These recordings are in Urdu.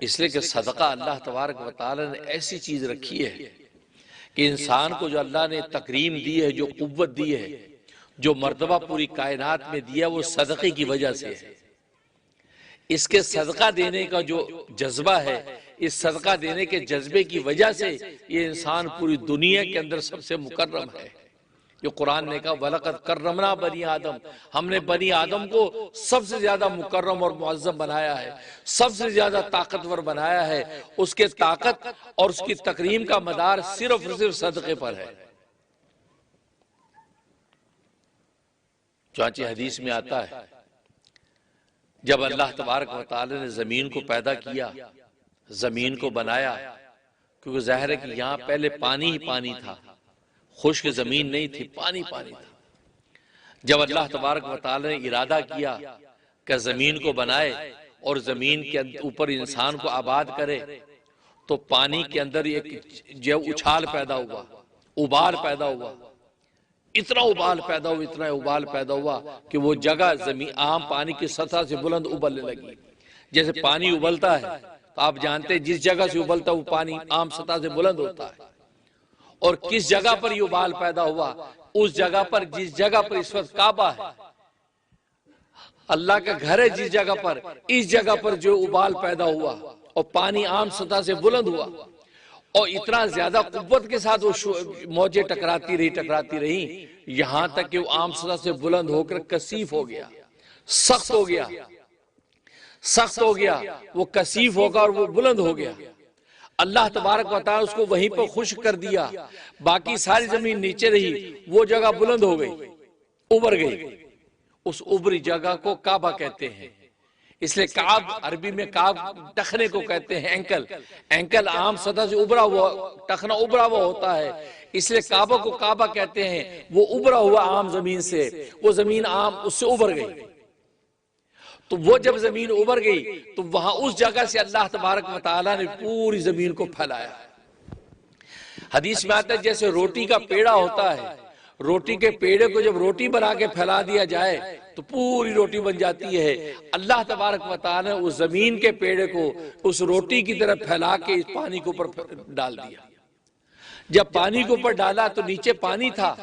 اس لیے کہ صدقہ اللہ تبارک و تعالی نے ایسی چیز رکھی ہے کہ انسان کو جو اللہ نے تکریم دی ہے، جو قوت دی ہے، جو مرتبہ پوری کائنات میں دیا، وہ صدقے کی وجہ سے ہے۔ اس کے صدقہ دینے کا جو جذبہ ہے، اس صدقہ دینے کے جذبے کی وجہ سے یہ انسان پوری دنیا کے اندر سب سے مکرم ہے۔ جو قرآن نے کہا وَلَقَدْ كَرَّمْنَا بَنِي آدم، ہم نے بنی آدم کو سب سے زیادہ مکرم اور معظم بنایا ہے، سب سے زیادہ طاقتور بنایا ہے۔ اس کے طاقت اور اس کی تکریم کا مدار صرف اور صرف صدقے پر ہے۔ چانچہ حدیث میں آتا ہے جب اللہ تبارک و تعالی نے زمین کو پیدا کیا، زمین کو بنایا، کیونکہ ظاہر ہے کہ یہاں پہلے پانی ہی پانی تھا، خشک زمین نہیں تھی، پانی پانی تھا۔ جب اللہ تبارک و تعالی نے ارادہ کیا کہ زمین کو بنائے اور زمین کے اوپر انسان کو آباد کرے، تو پانی کے اندر ایک جو اچھال پیدا ہوا، ابال پیدا ہوا، اتنا ابال پیدا ہوا، اتنا ابال پیدا ہوا کہ وہ جگہ زمین عام پانی کی سطح سے بلند ابلنے لگی۔ جیسے پانی ابلتا ہے تو آپ جانتے ہیں جس جگہ سے ابلتا ہے وہ پانی عام سطح سے بلند ہوتا ہے، اور کس جگہ پر یہ ابال پیدا ہوا؟ اس جگہ پر جس جگہ پر اس وقت کعبہ ہے، اللہ کا گھر ہے، جس جگہ پر، اس جگہ پر جو ابال پیدا ہوا اور پانی عام سطح سے بلند ہوا، اور اتنا زیادہ قوت کے ساتھ وہ موجیں ٹکراتی رہی، یہاں تک کہ وہ عام سطح سے بلند ہو کر کثیف ہو گیا، سخت ہو گیا، وہ کثیف ہوگا اور وہ بلند ہو گیا۔ اللہ تبارک و تعالی اس کو وہیں پر خشک کر دیا، باقی ساری زمین نیچے رہی، وہ جگہ بلند ہو گئی، ابھر گئی۔ اس ابری جگہ کو کعبہ کہتے ہیں۔ اس لئے کعب عربی میں کعب ٹخنے کو کہتے ہیں، اینکل عام سطح سے ابھرا ہوا، ٹخنا ابھرا ہوا ہوتا ہے، اس لئے کعبہ کو کعبہ کہتے ہیں۔ وہ ابھرا ہوا عام زمین سے، وہ زمین عام اس سے ابھر گئی۔ تو وہ جب زمین ابھر گئی تو وہاں اس جگہ سے اللہ تبارک و تعالیٰ نے پوری زمین کو پھیلایا۔ حدیث میں آتا ہے جیسے روٹی کا پیڑا ہوتا ہے، روٹی کے پیڑے کو جب روٹی بنا کے پھیلا دیا جائے تو پوری روٹی بن جاتی ہے۔ اللہ تبارک و تعالیٰ نے اس زمین کے پیڑے کو اس روٹی کی طرح پھیلا کے اس پانی کے اوپر ڈال دیا۔ جب پانی کے اوپر ڈالا تو نیچے پانی تھا،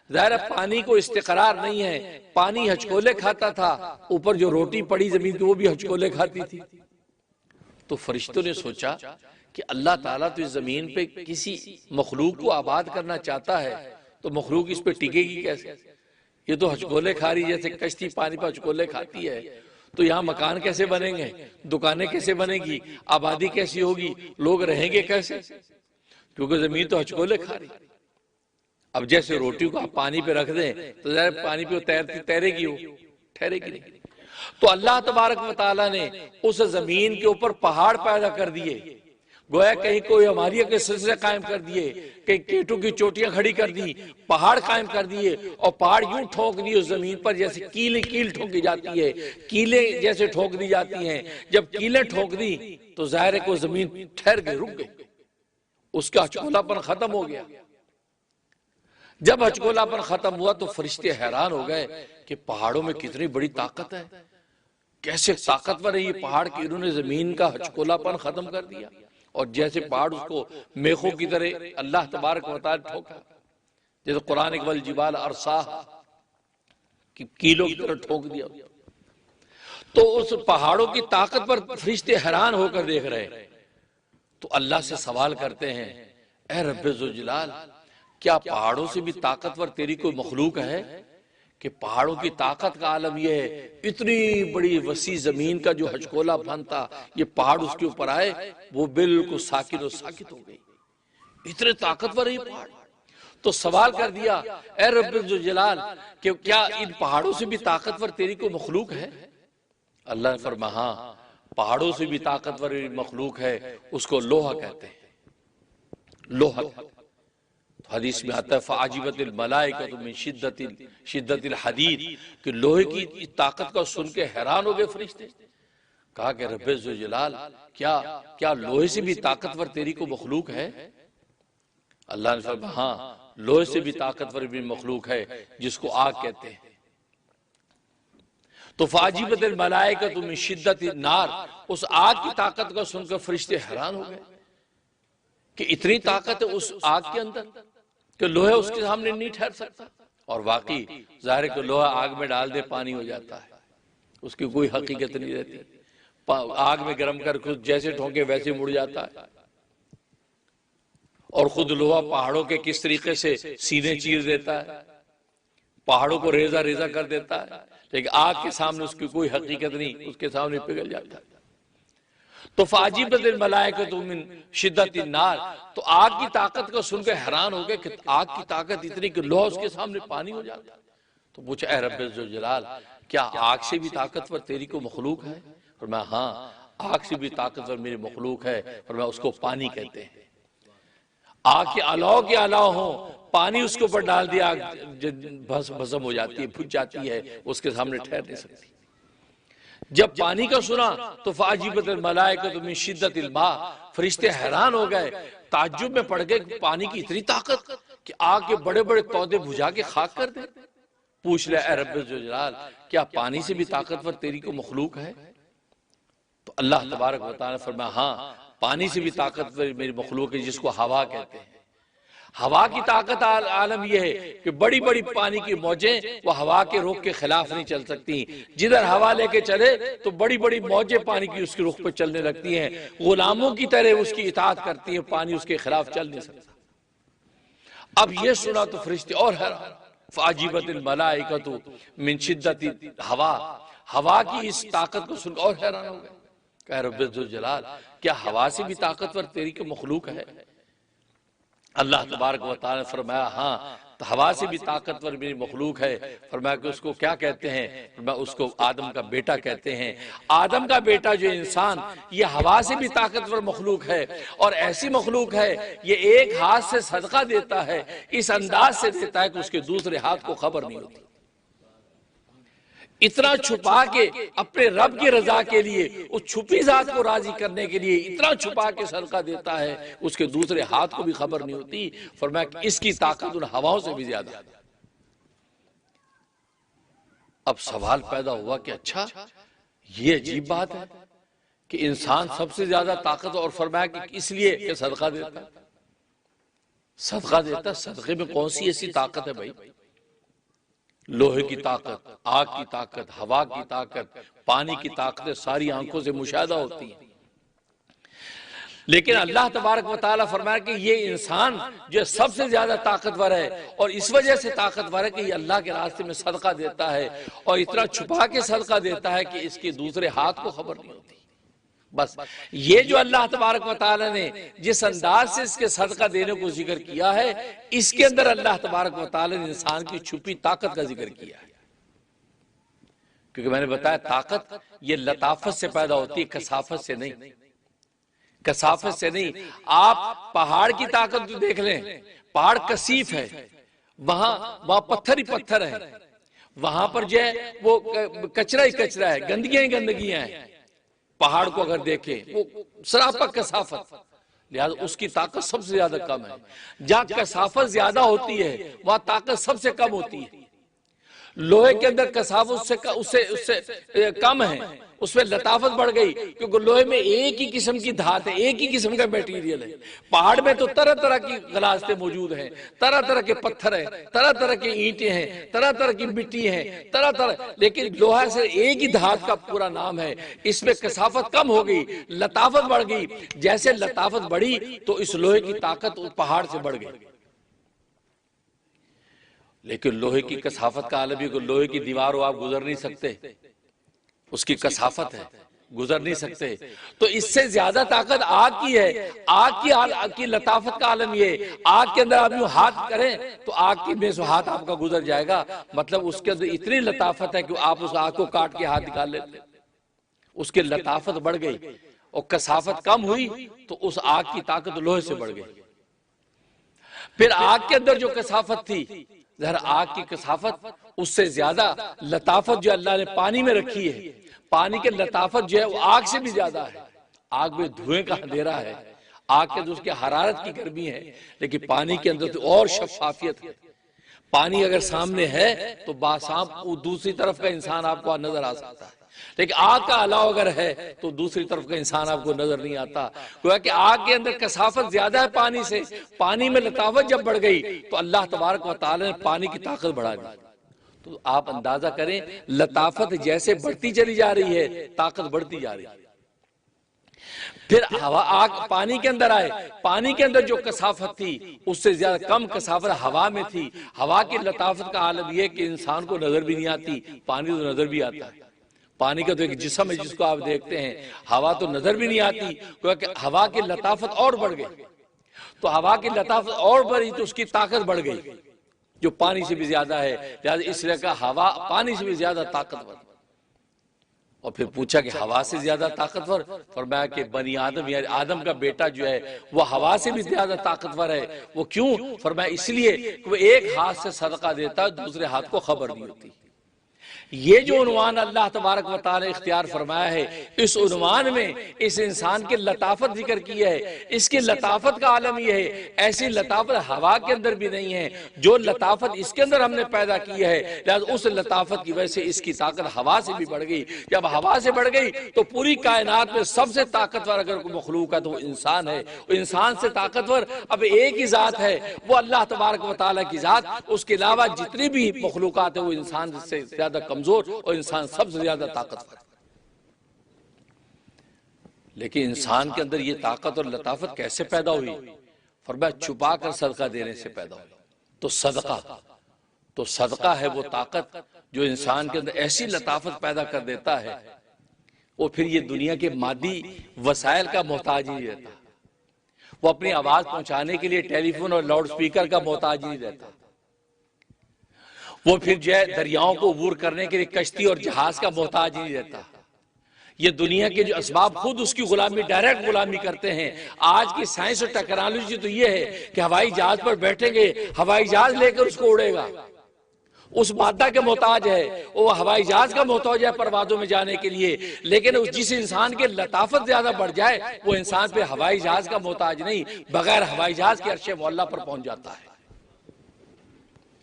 ظاہر پانی کو استقرار نہیں ہے، پانی ہچکولے کھاتا تھا، اوپر جو روٹی پڑی زمین کی وہ بھی ہچکولے کھاتی تھی۔ تو فرشتوں نے سوچا کہ اللہ تعالیٰ تو اس زمین پہ کسی مخلوق کو آباد کرنا چاہتا ہے تو مخلوق اس پہ ٹکے گی کیسے؟ یہ تو ہچکولے کھا رہی، جیسے کشتی پانی پہ ہچکولے کھاتی ہے، تو یہاں مکان کیسے بنیں گے، دکانیں کیسے بنیں گی، آبادی کیسی ہوگی، لوگ رہیں گے کیسے؟ کیونکہ زمین تو ہچکولے کھا رہی۔ اب جیسے روٹی کو آپ پانی پہ رکھ دیں تو ظاہر پانی پہ تیرے گی، وہ ٹھہرے گی نہیں۔ تو اللہ تبارک و تعالیٰ نے اس زمین کے اوپر پہاڑ پیدا کر دیے، گویا کہیں کوئی ہمالیہ کے سلسلے قائم کر دیے، کہیں کیٹوں کی چوٹیاں کھڑی کر دی، پہاڑ قائم کر دیے، اور پہاڑ یوں ٹھوک دیے اس زمین پر جیسے کیل ٹھوکی جاتی ہے، کیلیں جیسے ٹھوک دی جاتی ہیں۔ جب کیلیں ٹھوک دی تو ظاہر ہے کہ وہ زمین ٹھہر گئی، رک گئی، اس کا ہچکولا پن ختم ہو گیا۔ جب ہچکولا پن ختم ہوا تو فرشتے حیران ہو گئے کہ پہاڑوں میں کتنی بڑی طاقت ہے، کیسے طاقتور ہے یہ پہاڑ کہ انہوں نے زمین کا ہچکولا پن ختم کر دیا، اور جیسے پہاڑ اس کو میخوں کی طرح اللہ تبارک و تعالی ٹھوکا، جیسے قرآن والجبال ارساہا کہ کیلوں کی طرح ٹھوک دیا۔ تو اس پہاڑوں کی طاقت پر فرشتے حیران ہو کر دیکھ رہے، تو اللہ سے سوال کرتے ہیں اے رب ذوالجلال، کیا پہاڑوں سے بھی طاقتور تیری کوئی مخلوق ہے؟ کہ پہاڑوں کی طاقت کا عالم یہ ہے، اتنی بڑی وسیع زمین کا جو ہچکولا پن تھا، یہ پہاڑ اس کے اوپر آئے، وہ بالکل ساکن و ساکت ہو گئی، اتنے طاقتور ہے یہ پہاڑ۔ تو سوال کر دیا اے رب ذوالجلال کہ کیا ان پہاڑوں سے بھی طاقتور تیری کوئی مخلوق ہے؟ اللہ نے فرمایا ہاں، پہاڑوں سے بھی طاقتور مخلوق ہے، اس کو لوہا کہتے ہیں، لوہا۔ حدیث میں آتا ہے فَعَجِبَتِ الْمَلَائِكَةُ مِنْ شِدَّةِ الْحَدِيدِ کہ لوہے کی طاقت کا سن کے حیران ہو گئے فرشتے۔ کہا کہ رب ذوالجلال کیا لوہے سے بھی طاقتور تیری کو مخلوق ہے؟ اللہ نے فرمایا ہاں، لوہے سے بھی طاقتور بھی مخلوق ہے جس کو آگ کہتے ہیں۔ تو فاجیبت الملائکۃ من شدت النار، اس آگ کی طاقت کو سن کر فرشتے حیران ہو گئے کہ اتنی طاقت ہے اس آگ کے اندر کہ لوہے اس کے سامنے نہیں ٹھہر سکتا۔ اور واقعی ظاہر ہے کہ لوہا آگ میں ڈال دے پانی ہو جاتا ہے، اس کی کوئی حقیقت نہیں رہتی، آگ میں گرم کر خود جیسے ٹھونکے ویسے مڑ جاتا ہے۔ اور خود لوہا پہاڑوں کے کس طریقے سے سینے چیر دیتا ہے، پہاڑوں کو ریزہ ریزہ کر دیتا ہے، لیکن آگ کے سامنے اس کی کوئی حقیقت نہیں، اس کے سامنے پگھل جاتا ہے۔ تو فاجیبت الملائکۃ من شدت النار، تو آگ کی طاقت کو سن کے حیران ہو گئے کہ آگ کی طاقت اتنی کہ لوہا اس کے سامنے پانی ہو جاتا ہے۔ تو پوچھا اے رب ذوالجلال، کیا آگ سے بھی طاقتور تیری کو مخلوق ہے؟ فرمایا ہاں، آگ سے بھی طاقتور میری مخلوق ہے، فرمایا اس کو پانی کہتے ہیں۔ آگ کے علاوہ کے علاوہ ہوں، پانی اس کے اوپر ڈال دیا بھسم ہو جاتی ہے، بھج جاتی ہے، اس کے سامنے ٹھہر نہیں سکتی۔ جب پانی کا سنا تو فاجیبت الملائکۃ من شدت الماء، فرشتے حیران ہو گئے، تعجب میں پڑ گئے کہ پانی کی اتنی طاقت کہ آگ کے بڑے بڑے پودے بجھا کے خاک کر دے۔ پوچھ لے اے رب ذوالجلال، کیا پانی سے بھی طاقتور تیری کو مخلوق ہے؟ تو اللہ تبارک و تعالیٰ نے فرمایا ہاں، پانی سے بھی طاقتور میری مخلوق ہے، جس کو ہوا کہتے ہیں۔ ہوا کی طاقت عالم یہ ہے کہ بڑی بڑی پانی کی موجیں وہ ہوا کے رخ کے خلاف نہیں چل سکتی، جدھر ہوا لے کے چلے تو بڑی بڑی موجیں پانی کی اس کے رخ پہ چلنے لگتی ہیں، غلاموں کی طرح اس کی اطاعت کرتی ہیں، پانی اس کے خلاف چل نہیں سکتا۔ اب یہ سنا تو فرشتے اور حیران، فاجیبت الملائکۃ من شدت ہوا، ہوا کی اس طاقت کو سن اور حیران ہو گئے کہ رب ذوالجلال، کیا ہوا سے بھی طاقتور تیری کو مخلوق ہے؟ اللہ تبارک و تعالیٰ نے فرمایا ہاں، ہوا سے بھی طاقتور میری مخلوق ہے۔ فرمایا کہ اس کو کیا کہتے ہیں؟ فرمایا اس کو آدم کا بیٹا کہتے ہیں۔ آدم کا بیٹا جو انسان، یہ ہوا سے بھی طاقتور مخلوق ہے، اور ایسی مخلوق ہے یہ ایک ہاتھ سے صدقہ دیتا ہے، اس انداز سے دیتا ہے کہ اس کے دوسرے ہاتھ کو خبر نہیں ہوتی۔ اتنا چھپا کے اپنے رب کی رضا کے لیے، اس چھپی ذات کو راضی کرنے کے لیے اتنا چھپا کے صدقہ دیتا ہے، اس کے دوسرے ہاتھ کو بھی خبر نہیں ہوتی۔ فرمایا کہ اس کی طاقت ان ہواؤں سے بھی زیادہ ہے۔ اب سوال پیدا ہوا کہ اچھا، یہ عجیب بات ہے کہ انسان سب سے زیادہ طاقت، اور فرمایا کہ اس لیے کہ صدقہ دیتا ہے۔ صدقہ دیتا، صدقے میں کون سی ایسی طاقت ہے بھائی؟ لوہے کی طاقت، آگ کی طاقت، ہوا کی طاقت، پانی کی طاقتیں ساری آنکھوں سے مشاہدہ ہوتی ہیں، لیکن اللہ تبارک و تعالیٰ فرمایا کہ یہ انسان جو سب سے زیادہ طاقتور ہے، اور اس وجہ سے طاقتور ہے کہ یہ اللہ کے راستے میں صدقہ دیتا ہے، اور اتنا چھپا کے صدقہ دیتا ہے کہ اس کے دوسرے ہاتھ کو خبر نہیں ہوتی۔ بس یہ جو اللہ تبارک و تعالیٰ نے جس انداز سے اس کے صدقہ دینے کو ذکر کیا ہے، اس کے اندر اللہ تبارک و تعالیٰ نے انسان کی چھپی طاقت کا ذکر کیا ہے۔ کیونکہ میں نے بتایا طاقت یہ لطافت سے پیدا ہوتی ہے، کثافت سے نہیں، کثافت سے نہیں۔ آپ پہاڑ کی طاقت تو دیکھ لیں، پہاڑ کثیف ہے، وہاں پتھر ہی پتھر ہے، وہاں پر جو ہے وہ کچرا ہی کچرا ہے، گندگیاں ہی گندگیاں ہیں۔ پہاڑ کو اگر دیکھیں وہ سراپا کثافت، لہذا اس کی طاقت سب سے زیادہ کم ہے۔ جہاں کثافت زیادہ ہوتی ہے وہاں طاقت سب سے کم ہوتی ہے۔ لوہے کے اندر کثافت اس سے کم ہے، اس میں لطافت بڑھ گئی، کیونکہ لوہے میں ایک ہی قسم کی دھات ہے، ایک ہی قسم کا میٹیریل ہے۔ پہاڑ میں تو طرح طرح کی غلازتیں موجود ہیں، طرح طرح کے پتھر ہیں، طرح طرح کی اینٹیں ہیں، طرح طرح کی مٹی ہیں، طرح طرح، لیکن لوہا سے ایک ہی دھات کا پورا نام ہے۔ اس میں کثافت کم ہو گئی، لطافت بڑھ گئی۔ جیسے لطافت بڑھی تو اس لوہے کی طاقت پہاڑ سے بڑھ گئی۔ لیکن لوہے کی کثافت کا عالم ہے کہ لوہے کی دیوار ہو آپ گزر نہیں سکتے، اس کی کثافت ہے، گزر نہیں سکتے۔ تو اس سے زیادہ طاقت آگ کی ہے۔ آگ کی لطافت کا عالم یہ، آگ کے اندر آپ یوں ہاتھ کریں تو آگ کی میں سے ہاتھ آپ کا گزر جائے گا، مطلب اس کے اندر اتنی لطافت ہے کہ آپ اس آگ کو کاٹ کے ہاتھ نکال لیتے، اس کی لطافت بڑھ گئی۔ اور کثافت کم ہوئی تو اس آگ کی طاقت لوہے سے بڑھ گئی۔ پھر آگ کے اندر جو کثافت تھی، ظاہر آگ کی کثافت اس سے زیادہ لطافت جو اللہ نے پانی میں رکھی ہے، پانی کے لطافت جو ہے وہ آگ سے بھی زیادہ ہے۔ آگ میں دھوئیں کا اندھیرا ہے، آگ کے اندر اس کی حرارت کی گرمی ہے، لیکن پانی کے اندر تو اور شفافیت ہے۔ پانی اگر سامنے ہے تو باسام دوسری طرف کا انسان آپ کو نظر آ سکتا ہے، لیکن آگ کا علاوہ اگر ہے تو دوسری طرف کا انسان آپ کو نظر نہیں آتا۔ گویا کہ آگ کے اندر کثافت زیادہ ہے پانی سے، پانی میں لطافت جب بڑھ گئی تو اللہ تبارک و تعالی نے پانی کی طاقت بڑھا دی۔ تو آپ اندازہ کریں لطافت جیسے بڑھتی چلی جا رہی ہے، طاقت بڑھتی جا رہی ہے۔ پھر ہوا آگ پانی کے اندر آئے، پانی کے اندر جو کثافت تھی اس سے زیادہ کم کثافت ہوا میں تھی۔ ہوا کی لطافت کا عالم یہ کہ انسان کو نظر بھی نہیں آتی، پانی تو نظر بھی آتا ہے۔ پانی کا تو ایک جسم ہے جس کو آپ دیکھتے ہیں، ہوا تو نظر بھی نہیں آتی، کیونکہ ہوا کی لطافت اور بڑھ گئی۔ تو ہوا کی لطافت اور بڑھی تو اس کی طاقت بڑھ گئی جو پانی سے بھی زیادہ ہے، لہذا اس لیے کہ ہوا پانی سے بھی زیادہ طاقتور۔ اور پھر پوچھا کہ ہوا سے زیادہ طاقتور؟ فرمایا کہ بنی آدم یعنی آدم کا بیٹا جو ہے وہ ہوا سے بھی زیادہ طاقتور ہے۔ وہ کیوں؟ فرمایا اس لیے کہ وہ ایک ہاتھ سے صدقہ دیتا ہے، دوسرے ہاتھ کو خبر نہیں ہوتی۔ یہ جو عنوان اللہ تبارک و تعالی نے اختیار فرمایا ہے، اس عنوان میں اس انسان کے لطافت ذکر کی ہے۔ اس کی لطافت کا عالم یہ ہے، ایسی لطافت ہوا کے اندر بھی نہیں ہے جو لطافت اس کے اندر ہم نے پیدا کی ہے، لہذا اس لطافت کی وجہ سے اس کی طاقت ہوا سے بھی بڑھ گئی۔ جب ہوا سے بڑھ گئی تو پوری کائنات میں سب سے طاقتور اگر کوئی مخلوق ہے تو وہ انسان ہے۔ وہ انسان سے طاقتور اب ایک ہی ذات ہے، وہ اللہ تبارک و تعالی کی ذات۔ اس کے علاوہ جتنی بھی مخلوقات ہیں وہ انسان سے زیادہ کمزور اور انسان سب سے زیادہ طاقتور۔ لیکن انسان کے اندر یہ طاقت اور لطافت کیسے پیدا ہوئی؟ فرمایا چھپا کر صدقہ دینے سے پیدا ہوئی۔ تو صدقہ ہے وہ طاقت جو انسان کے اندر ایسی لطافت پیدا کر دیتا ہے، وہ پھر یہ دنیا کے مادی وسائل کا محتاج نہیں رہتا، وہ اپنی آواز پہنچانے کے لیے ٹیلی فون اور لاؤڈ سپیکر کا محتاج نہیں رہتا، وہ پھر جو ہے دریاؤں کو عبور کرنے کے لیے کشتی اور جہاز کا محتاج نہیں رہتا۔ یہ دنیا کے جو اسباب خود اس کی غلامی ڈائریکٹ غلامی کرتے ہیں۔ آج کی سائنس اور ٹیکنالوجی تو یہ ہے کہ ہوائی جہاز پر بیٹھیں گے، ہوائی جہاز لے کر اس کو اڑے گا، اس مادہ کے محتاج ہے، وہ ہوائی جہاز کا محتاج ہے پروازوں میں جانے کے لیے۔ لیکن جس انسان کے لطافت زیادہ بڑھ جائے وہ انسان پہ ہوائی جہاز کا محتاج نہیں، بغیر ہوائی جہاز کے عرش معلیٰ پر پہنچ جاتا ہے۔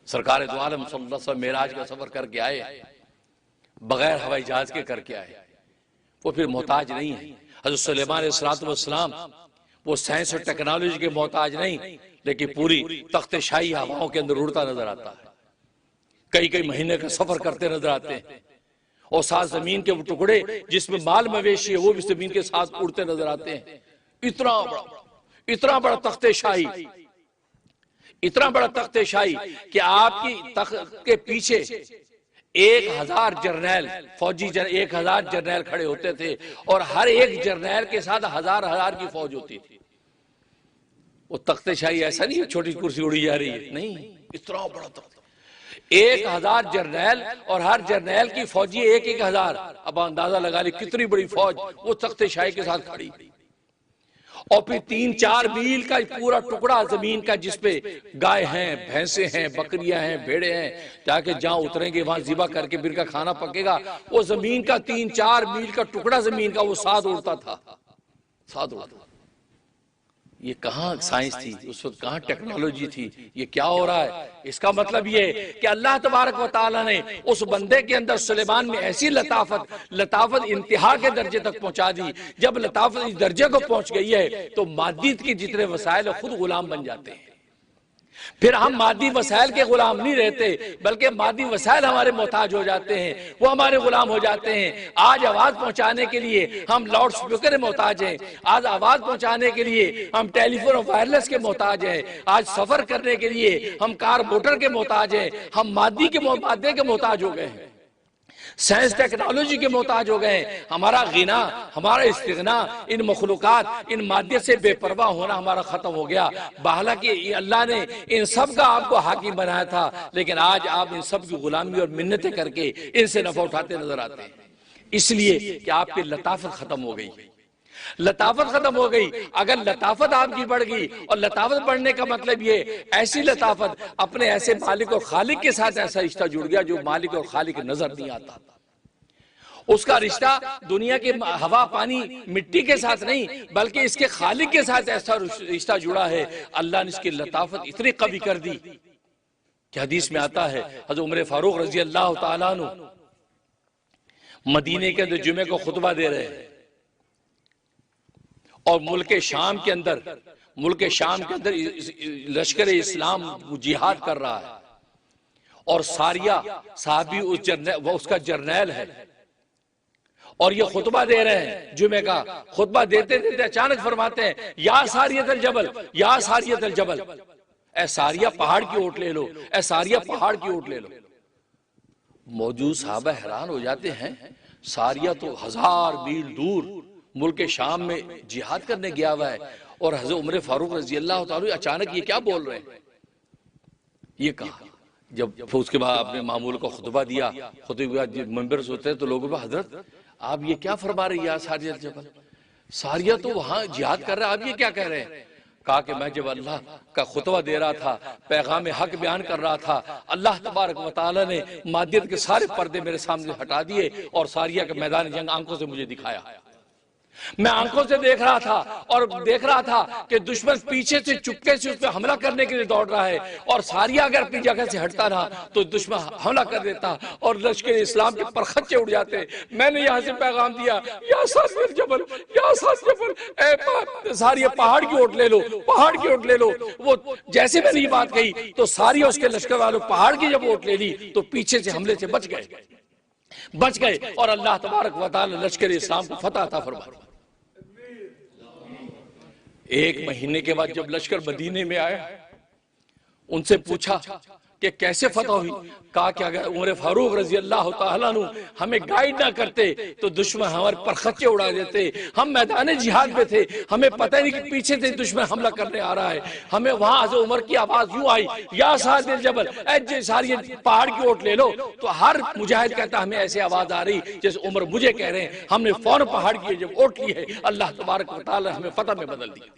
سرکار دو عالم صلی اللہ علیہ وسلم معراج کا سفر کر کے آئے، بغیر ہوائی جہاز کے کر کے آئے، وہ پھر محتاج نہیں ہے۔ حضرت سلیمان علیہ السلام وہ سائنس اور ٹیکنالوجی کے محتاج نہیں، لیکن پوری تخت شاہی ہواؤں کے اندر اڑتا نظر آتا ہے، کئی مہینے کا سفر کرتے نظر آتے ہیں، اور ساتھ زمین کے وہ ٹکڑے جس میں مال مویشی ہے وہ بھی زمین کے ساتھ اڑتے نظر آتے ہیں۔ اتنا بڑا تخت شاہی، اتنا بڑا تخت شاہی کہ آپ کی تخت کے پیچھے 1000 جرنیل فوجی 1000 جرنیل کھڑے ہوتے تھے، اور ہر ایک جرنیل کے ساتھ ہزار کی فوج ہوتی تھی۔ وہ تخت شاہی ایسا نہیں ہے چھوٹی کرسی اڑی جا رہی ہے، نہیں، اتنا بڑا تخت، 1000 جرنیل، اور ہر جرنیل کی فوجی 1000۔ اب اندازہ لگا لی کتنی بڑی فوج وہ تخت شاہی کے ساتھ کھڑی، اور پھر 3-4 میل کا پورا ٹکڑا زمین کا جس پہ گائے ہیں، بھینسیں ہیں، بکریاں ہیں، بھیڑے ہیں، تاکہ جہاں اتریں گے وہاں ذبح کر کے پھر کا کھانا پکے گا۔ وہ زمین کا 3-4 میل کا ٹکڑا زمین کا وہ ساتھ اڑتا تھا، ساتھ اڑتا۔ یہ کہاں سائنس تھی اس وقت، کہاں ٹیکنالوجی تھی؟ یہ کیا ہو رہا ہے؟ اس کا مطلب یہ ہے کہ اللہ تبارک و تعالیٰ نے اس بندے کے اندر سلیمان میں ایسی لطافت انتہا کے درجے تک پہنچا دی۔ جب لطافت اس درجے کو پہنچ گئی ہے تو مادیت کے جتنے وسائل خود غلام بن جاتے ہیں۔ پھر ہم مادی وسائل کے غلام نہیں رہتے، بلکہ مادی وسائل ہمارے محتاج ہو جاتے ہیں، وہ ہمارے غلام ہو جاتے ہیں۔ آج آواز پہنچانے کے لیے ہم لاؤڈ سپیکر محتاج ہیں، آج آواز پہنچانے کے لیے ہم ٹیلی فون اور وائرلیس کے محتاج ہیں، آج سفر کرنے کے لیے ہم کار موٹر کے محتاج ہیں، ہم مادے کے محتاج ہو گئے ہیں، سائنس ٹیکنالوجی کے محتاج ہو گئے ہیں۔ ہمارا غنا، ہمارا استغنا ان مخلوقات، ان مادے سے بے پرواہ ہونا ہمارا ختم ہو گیا۔ حالانکہ اللہ نے ان سب کا آپ کو حاکم بنایا تھا، لیکن آج آپ ان سب کی غلامی اور منتیں کر کے ان سے نفع اٹھاتے نظر آتے ہیں، اس لیے کہ آپ کی لطافت ختم ہو گئی۔ لطافت ختم ہو گئی۔ اگر لطافت آپ کی بڑھ گئی، اور لطافت بڑھنے کا مطلب یہ ایسی لطافت اپنے ایسے مالک اور خالق کے ساتھ ایسا رشتہ جڑ گیا جو مالک اور خالق نظر نہیں آتا، اس کا رشتہ دنیا کے ہوا پانی مٹی کے ساتھ نہیں بلکہ اس کے خالق کے ساتھ ایسا رشتہ جڑا ہے۔ اللہ نے اس کی لطافت اتنی قوی کر دی کہ حدیث میں آتا ہے حضرت عمر فاروق رضی اللہ تعالیٰ عنہ مدینے کے اندر جمعے کو خطبہ دے رہے ہیں، اور ملک شام کے اندر لشکر اسلام جہاد کر رہا ہے، اور ساریہ صحابی اس کا جرنیل ہے، اور یہ خطبہ دے رہے ہیں جمعے کا۔ خطبہ دیتے دیتے اچانک فرماتے ہیں یا ساریت الجبل، یا ساریت الجبل، اے ساریہ پہاڑ کی اوٹ لے لو، اے ساریہ پہاڑ کی اوٹ لے لو۔ موجود صحابہ حیران ہو جاتے ہیں، ساریہ تو 1000 میل دور ملک شام میں جہاد کرنے گیا ہوا ہے، اور حضرت عمر فاروق رضی اللہ تعالیٰ اچانک یہ کیا بول رہے ہیں؟ یہ کہا جب اس کے بعد آپ نے معمول کو خطبہ دیا، خطبے کے بعد منبر سے ہوتے ہیں تو لوگوں کو حضرت آپ یہ کیا فرما رہے ہیں یا ساریہ الجبل؟ ساریہ تو وہاں جہاد کر رہا ہے، آپ یہ کیا کہہ رہے ہیں؟ کہا کہ میں جب اللہ کا خطبہ دے رہا تھا، پیغام حق بیان کر رہا تھا، اللہ تبارک و تعالیٰ نے مادیت کے سارے پردے میرے سامنے ہٹا دیے اور ساریہ کے میدان جنگ آنکھوں سے مجھے دکھایا۔ میں آنکھوں سے دیکھ رہا تھا، اور دیکھ رہا تھا کہ دشمن پیچھے سے چپکے سے اس پہ حملہ کرنے کے لیے دوڑ رہا ہے، اور ساریہ اگر اپنی جگہ سے ہٹتا رہا تو دشمن حملہ کر دیتا اور لشکر اسلام کے پرخچے اڑ جاتے۔ میں نے یہاں سے پیغام دیا یا ساریہ الجبل، یا ساریہ الجبل، اے ساریہ پہاڑ کی اوٹ لے لو، پہاڑ کی اوٹ لے لو۔ وہ جیسے میں نے یہ بات کہی تو ساریہ اس کے لشکر والوں پہاڑ کی جب اوٹ لے لی تو پیچھے سے حملے سے بچ گئے، اور اللہ تبارک و تعالی لشکر اسلام کو فتح عطا فرمایا۔ 1 مہینے کے بعد جب لشکر مدینے میں آیا، ان سے پوچھا کہ کیسے فتح ہوئی؟ کہا کہ اگر عمر فاروق رضی اللہ تعالیٰ عنہ ہمیں گائیڈ نہ کرتے تو دشمن ہمارے پرخچے اڑا دیتے۔ ہم میدان جہاد میں تھے، ہمیں پتہ نہیں کہ پیچھے سے دشمن حملہ کرنے آ رہا ہے۔ ہمیں وہاں حضرت عمر کی آواز یوں آئی یا ساریہ الجبل، اے ساریہ پہاڑ کی اوٹ لے لو، تو ہر مجاہد کہتا ہمیں ایسے آواز آ رہی جیسے عمر مجھے کہہ رہے ہیں۔ ہم نے فوراً پہاڑ کی جب اوٹ لی ہے، اللہ تبارک و تعالی ہمیں فتح میں بدل دی۔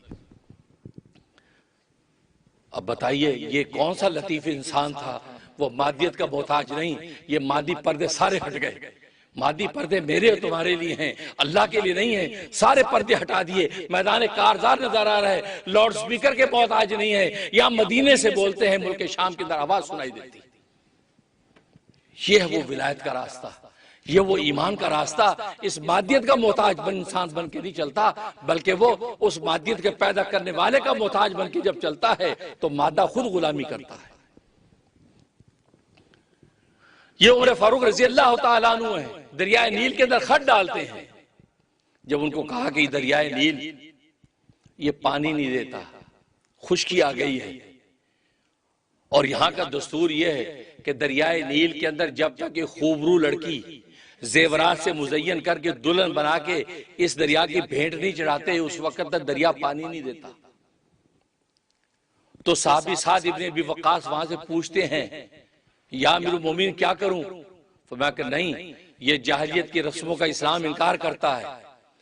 اب بتائیے یہ کون سا لطیف انسان تھا؟ وہ مادیت کا محتاج نہیں، یہ مادی پردے سارے ہٹ گئے۔ مادی پردے میرے اور تمہارے لیے ہیں، اللہ کے لیے نہیں ہیں۔ سارے پردے ہٹا دیے، میدان کارزار نظر آ رہا ہے، لاؤڈ سپیکر کے محتاج نہیں ہے، یا مدینے سے بولتے ہیں ملک شام کے اندر آواز سنائی دیتی۔ یہ ہے وہ ولایت کا راستہ، یہ وہ ایمان کا راستہ۔ اس مادیت کا محتاج انسان بن کے نہیں چلتا، بلکہ وہ اس مادیت کے پیدا کرنے والے کا محتاج بن کے جب چلتا ہے تو مادہ خود غلامی کرتا ہے۔ یہ عمر فاروق رضی اللہ تعالیٰ عنہ ہیں، دریائے نیل کے اندر خط ڈالتے ہیں۔ جب ان کو کہا کہ دریائے نیل یہ پانی نہیں دیتا، خشکی آ گئی ہے، اور یہاں کا دستور یہ ہے کہ دریائے نیل کے اندر جب تک یہ خوبرو لڑکی زیورات سے مزین کر کے دلہن بنا کے اس دریا کی بھینٹ نہیں چڑھاتے، اس وقت تک دریا پانی نہیں دیتا۔ تو صحابی سعد ابن ابی وقاص وہاں سے پوچھتے ہیں یا امیر المومنین کیا کروں؟ فرمایا کہ نہیں، یہ جاہلیت کی رسموں کا اسلام انکار کرتا ہے،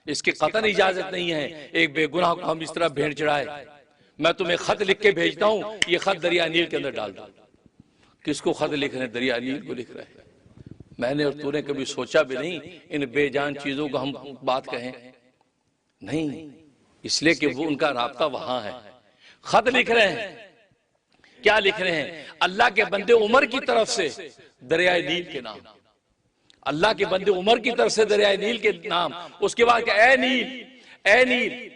اس کی قطعاً اجازت نہیں ہے ایک بے گناہ کو ہم اس طرح بھینٹ چڑھائے۔ میں تمہیں خط لکھ کے بھیجتا ہوں، یہ خط دریا نیل کے اندر ڈال دو۔ کس کو خط لکھ رہے ہیں؟ دریا نیل کو لکھ رہے ہیں۔ میں نے اور تو نے کبھی سوچا بھی نہیں ان بے جان چیزوں کو ہم بات کہیں، نہیں، اس لیے کہ وہ ان کا رابطہ وہاں ہے۔ خط لکھ رہے ہیں، کیا لکھ رہے ہیں؟ اللہ کے بندے عمر کی طرف سے دریائے نیل کے نام، اللہ کے بندے عمر کی طرف سے دریائے نیل کے نام۔ اس کے بعد کہ اے نیل، اے نیل،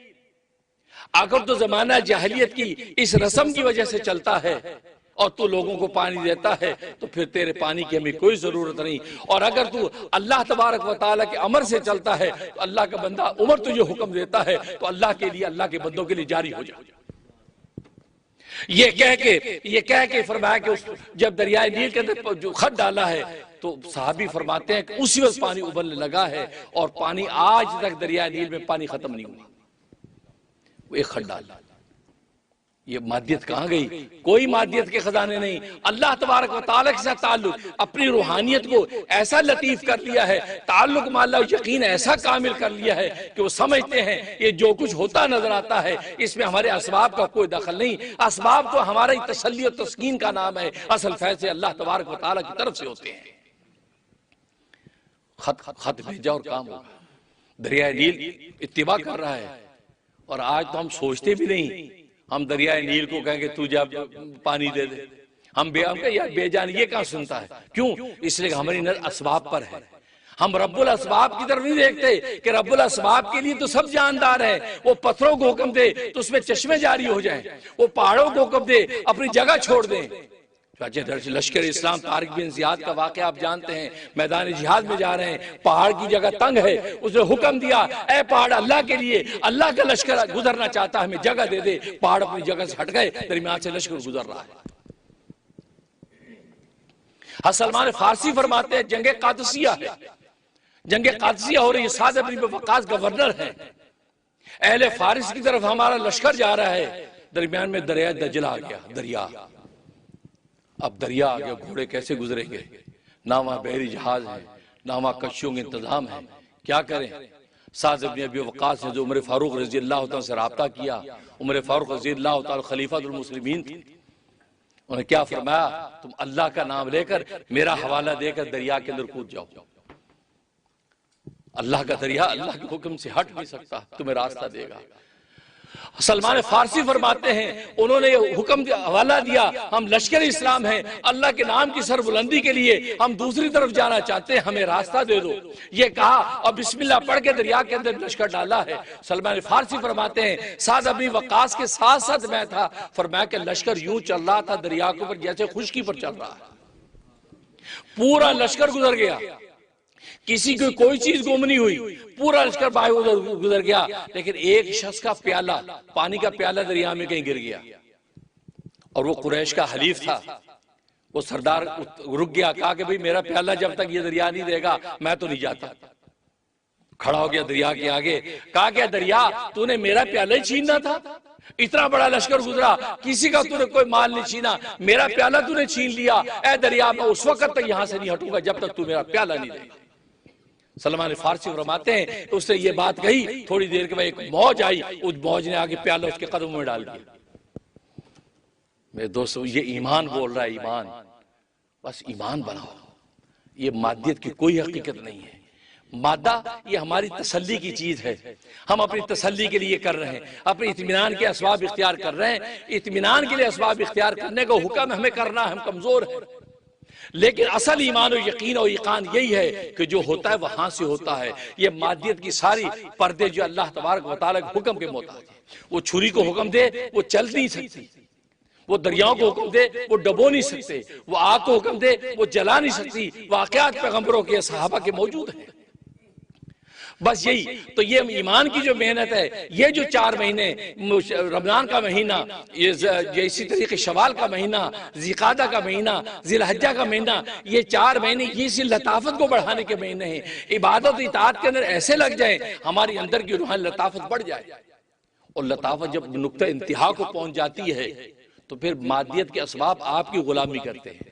اگر تو زمانہ جاہلیت کی اس رسم کی وجہ سے چلتا ہے اور تو لوگوں کو پانی دیتا ہے تو پھر تیرے پانی کی ہمیں کوئی ضرورت نہیں، اور اگر تو اللہ تبارک و تعالیٰ کے امر سے چلتا ہے تو اللہ کا بندہ عمر تجھے حکم دیتا ہے تو اللہ کے لیے، اللہ کے بندوں کے لیے جاری ہو جائے۔ یہ کہہ کے فرمایا کہ جب دریائے نیل کے اندر جو خط ڈالا ہے تو صحابی فرماتے ہیں کہ اسی وقت پانی ابلنے لگا ہے، اور پانی آج تک دریائے نیل میں پانی ختم نہیں ہوا۔ وہ ایک خط ڈالا، یہ مادیت کہاں گئی؟ کوئی مادیت کے خزانے نہیں۔ اللہ تبارک و تعالیٰ کے ساتھ تعلق، اپنی روحانیت کو ایسا لطیف کر لیا ہے، تعلق مع اللہ یقین ایسا کامل کر لیا ہے کہ وہ سمجھتے ہیں یہ جو کچھ ہوتا نظر آتا ہے اس میں ہمارے اسباب کا کوئی دخل نہیں، اسباب تو ہماری تسلی و تسکین کا نام ہے، اصل فیض اللہ تبارک و تعالیٰ کی طرف سے ہوتے ہیں۔ خط بھیجا اور کام ہوگا۔ دریائے نیل اتباع کر رہا ہے، اور آج تو ہم سوچتے بھی نہیں، ہم دریائے نیل کو کہیں کہ تو جا پانی دے دے۔ ہم بے جان یہ کہاں سنتا ہے؟ کیوں؟ اس لیے کہ ہماری نظر اسباب پر ہے. ہم رب الاسباب کی طرف نہیں دیکھتے کہ رب الاسباب کے لیے تو سب جاندار ہے. وہ پتھروں کو حکم دے تو اس میں چشمے جاری ہو جائیں، وہ پہاڑوں کو حکم دے اپنی جگہ چھوڑ دیں. لشکر اسلام طارق بن زیاد کا واقعہ آپ جانتے ہیں، میدان جہاد میں جا رہے ہیں، پہاڑ کی جگہ تنگ ہے، اس نے حکم دیا اے پہاڑ اللہ کے لیے، اللہ کا لشکر گزرنا چاہتا ہے، ہمیں جگہ دے دے. پہاڑ اپنی جگہ سے ہٹ گئے، درمیان سے لشکر گزر رہا ہے. سلمان فارسی فرماتے ہیں جنگ قادسیہ ہے، جنگ قادسیہ ہو رہی ہے، سعد بن وقاص گورنر ہیں، اہل فارس کی طرف ہمارا لشکر جا رہا ہے. درمیان میں دریا دجلہ آ گیا. دریا اب دریا آ گیا، گھوڑے کیسے گزریں گے؟ نہ وہاں بحری جہاز ہے، نہ وہاں کشتیوں کا انتظام ہے. کیا کریں؟ سعد بن ابی وقاص نے جو عمر فاروق رضی اللہ تعالیٰ سے رابطہ کیا، عمر فاروق رضی اللہ تعالیٰ خلیفہ المسلمین تھے، انہوں نے کیا فرمایا؟ تم اللہ کا نام لے کر میرا حوالہ دے کر دریا کے اندر کود جاؤ. اللہ کا دریا اللہ کے حکم سے ہٹ نہیں سکتا، تمہیں راستہ دے گا. سلمان فارسی فرماتے ہیں انہوں نے حکم حوالہ دیا، ہم لشکر اسلام ہیں، اللہ کے نام کی سربلندی کے لیے ہم دوسری طرف جانا چاہتے ہیں، ہمیں راستہ دے دو. یہ کہا اور بسم اللہ پڑھ کے دریا کے اندر لشکر ڈالا ہے. سلمان فارسی فرماتے ہیں سعد بن وقاص کے ساتھ ساتھ میں تھا، فرمایا کہ لشکر یوں چل رہا تھا دریا کے اوپر جیسے خشکی پر چل رہا ہے. پورا لشکر گزر گیا، کسی کو کوئی چیز گم نہیں ہوئی، پورا لشکر باہر گزر گیا. لیکن ایک شخص کا پیالہ، پانی کا پیالہ دریا میں کہیں گر گیا، اور وہ قریش کا حلیف تھا. وہ سردار رک گیا، کہا کہ بھئی میرا پیالہ جب تک یہ دریا نہیں دے گا میں تو نہیں جاتا. کھڑا ہو گیا دریا کے آگے، کہا کہ دریا تو نے میرا پیالہ ہی چھیننا تھا؟ اتنا بڑا لشکر گزرا، کسی کا تو نے کوئی مال نہیں چھینا، میرا پیالہ تو نے چھین لیا. اے دریا میں اس وقت تک یہاں سے نہیں ہٹوں گا جب تک تو میرا پیالہ نہیں دے گا. سلمان فارسی فرماتے ہیں اس نے یہ بات کہی، تھوڑی دیر کے بعد ایک موج آئی، اس موج نے آگے پیالہ اس کے قدموں میں ڈال دیا. میرے دوستو یہ ایمان بول رہا ہے، ایمان. بس ایمان بناؤ، یہ مادیت کی کوئی حقیقت نہیں ہے. مادہ یہ ہماری تسلی کی چیز ہے، ہم اپنی تسلی کے لیے کر رہے ہیں، اپنے اطمینان کے اسباب اختیار کر رہے ہیں. اطمینان کے لیے اسباب اختیار کرنے کا حکم ہمیں کرنا ہے، ہم کمزور ہیں. لیکن اصل ایمان و یقین و ایقان یہی ہے کہ جو ہوتا ہے وہاں سے ہوتا ہے. یہ مادیت کی ساری پردے جو اللہ تبارک و تعالیٰ کے حکم کے محتاج ہے. وہ چھری کو حکم دے وہ چل نہیں سکتی، وہ دریاؤں کو حکم دے وہ ڈبو نہیں سکتے، وہ آگ کو حکم دے وہ جلا نہیں سکتی. واقعات پیغمبروں کے صحابہ کے موجود ہیں. بس یہی تو یہ ایمان کی جو محنت ہے، یہ جو 4 مہینے، رمضان کا مہینہ، یہ اسی طریقے شوال کا مہینہ، ذیقعدہ کا مہینہ، ذی الحجہ کا مہینہ، یہ 4 مہینے یہ اسی لطافت کو بڑھانے کے مہینے ہیں. عبادت و اطاعت کے اندر ایسے لگ جائیں ہماری اندر کی روحانی لطافت بڑھ جائے. اور لطافت جب نقطہ انتہا کو پہنچ جاتی ہے تو پھر مادیت کے اسباب آپ کی غلامی کرتے ہیں،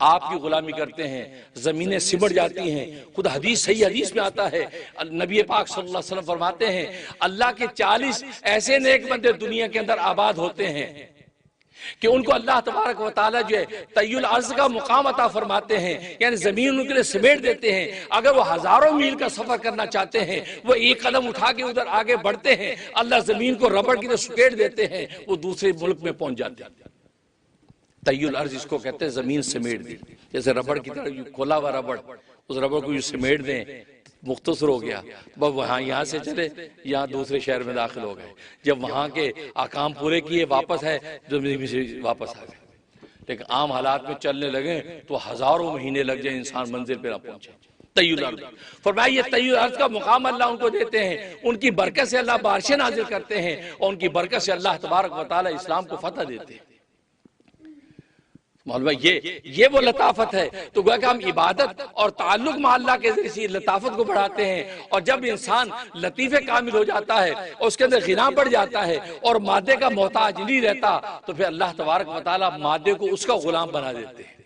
آپ کی غلامی کرتے ہیں، زمینیں سمٹ جاتی ہیں. خود حدیث، صحیح حدیث میں آتا ہے، نبی پاک صلی اللہ علیہ وسلم فرماتے ہیں اللہ کے 40 ایسے نیک بندے دنیا کے اندر آباد ہوتے ہیں کہ ان کو اللہ تبارک و تعالیٰ جو ہے طی الارض کا مقام عطا فرماتے ہیں، یعنی زمین ان کے لیے سمیٹ دیتے ہیں. اگر وہ ہزاروں میل کا سفر کرنا چاہتے ہیں وہ ایک قدم اٹھا کے ادھر آگے بڑھتے ہیں، اللہ زمین کو ربڑ کی طرح سکیٹ دیتے ہیں، وہ دوسرے ملک میں پہنچ جاتے ہیں. طی الارض اس کو کہتے ہیں زمین سمیٹ دی، جیسے ربڑ کی طرح کھولا ہوا ربڑ، اس ربڑ کو سمیٹ دیں، مختصر ہو گیا. وہاں یہاں سے چلے یہاں دوسرے شہر میں داخل ہو گئے، جب وہاں کے احکام پورے کیے واپس ہے زمین سے واپس آ گئے. لیکن عام حالات میں چلنے لگے تو ہزاروں مہینے لگ جائیں انسان منزل پہ نہ پہنچے. طی الارض فرمایا یہ طی الارض کا مقام اللہ ان کو دیتے ہیں، ان کی برکت سے اللہ بارشیں نازل کرتے ہیں، اور ان کی برکت سے اللہ تبارک و تعالی اسلام کو فتح دیتے ہیں. مولوی یہ وہ لطافت ہے. تو گویا کہ ہم عبادت اور تعلق مع اللہ کے ذریعے لطافت کو بڑھاتے ہیں، اور جب انسان لطیف کامل ہو جاتا ہے اور اس کے اندر غنا بڑھ جاتا ہے اور مادے کا محتاج نہیں رہتا تو پھر اللہ تبارک و تعالیٰ مادے کو اس کا غلام بنا دیتے ہیں.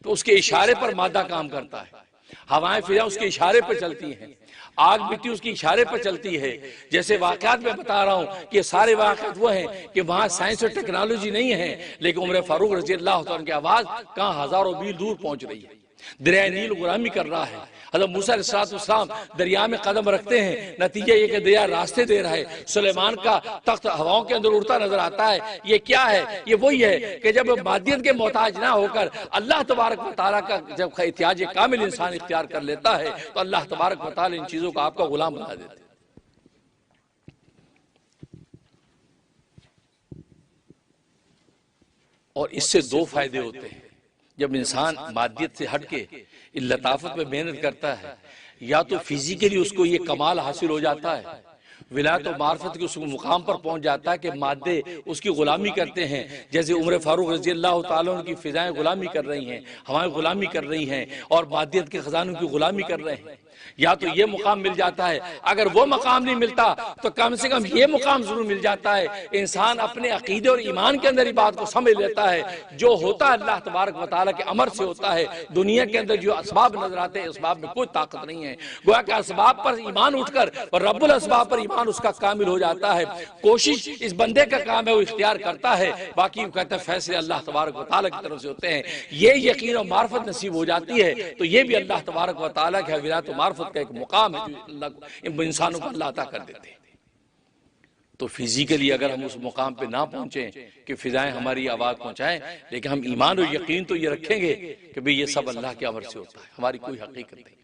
تو اس کے اشارے پر مادہ کام کرتا ہے، ہوائیں فضا اس کے اشارے پر چلتی ہیں، آگ مٹی اس کی اشارے پر چلتی ہے. جیسے واقعات میں بتا رہا ہوں کہ سارے واقعات وہ ہیں کہ وہاں سائنس اور ٹیکنالوجی نہیں ہے، لیکن عمر فاروق رضی اللہ عنہ کی آواز کہاں ہزاروں میل دور پہنچ رہی ہے. دریائے نیل غلامی کر رہا ہے، حضرت موسیٰ علیہ السلام دریا میں قدم رکھتے ہیں، نتیجہ یہ کہ دریا راستے دے رہا ہے، سلیمان کا تخت ہواؤں کے اندر اڑتا نظر آتا ہے۔ یہ کیا ہے؟ یہ وہی ہے کہ جب مادیت کے محتاج نہ ہو کر اللہ تبارک و تعالیٰ کا جب احتیاج کامل انسان اختیار کر لیتا ہے تو اللہ تبارک و تعالیٰ ان چیزوں کو آپ کا غلام بنا دیتے ہیں۔ اور اس سے دو فائدے ہوتے ہیں۔ جب انسان مادیت سے ہٹ کے لطافت میں محنت کرتا ہے، یا تو فزیکلی اس کو یہ کمال حاصل ہو جاتا ہے، ولایت و معرفت کے اس مقام پر پہنچ جاتا ہے کہ مادے اس کی غلامی کرتے ہیں، جیسے عمر فاروق رضی اللہ تعالیٰ عنہ کی فضائیں غلامی کر رہی ہیں، ہماری غلامی کر رہی ہیں، اور مادیت کے خزانوں کی غلامی کر رہے ہیں۔ یا تو یہ مقام مل جاتا ہے، اگر وہ مقام نہیں ملتا تو کم سے کم یہ مقام ضرور مل جاتا ہے، انسان اپنے عقیدے اور ایمان کے اندر ہی بات کو سمجھ لیتا ہے، جو ہوتا ہے اللہ تبارک و تعالیٰ کے امر سے ہوتا ہے۔ دنیا کے اندر جو اسباب نظر آتے ہیں، اسباب میں کوئی طاقت نہیں ہے، گویا کہ اسباب پر ایمان اٹھ کر اور رب الاسباب پر ایمان اس کا کامل ہو جاتا ہے۔ کوشش اس بندے کا کام ہے، وہ اختیار کرتا ہے، باقی وہ کہتا ہے فیصلے اللہ تبارک و تعالیٰ کی طرف سے ہوتے ہیں۔ یہ یقین اور معرفت نصیب ہو جاتی ہے تو یہ بھی اللہ تبارک و تعالیٰ کے ولایت و معرفت کا ایک مقام ہے جو اللہ انسانوں کو اللہ عطا کر دیتے ہیں۔ تو فزیکلی اگر ہم اس مقام پہ نہ پہنچیں کہ فضائیں ہماری آواز پہنچائیں، لیکن ہم ایمان و یقین تو یہ رکھیں گے کہ بھئی یہ سب اللہ کے امر سے ہوتا ہے، ہماری کوئی حقیقت نہیں۔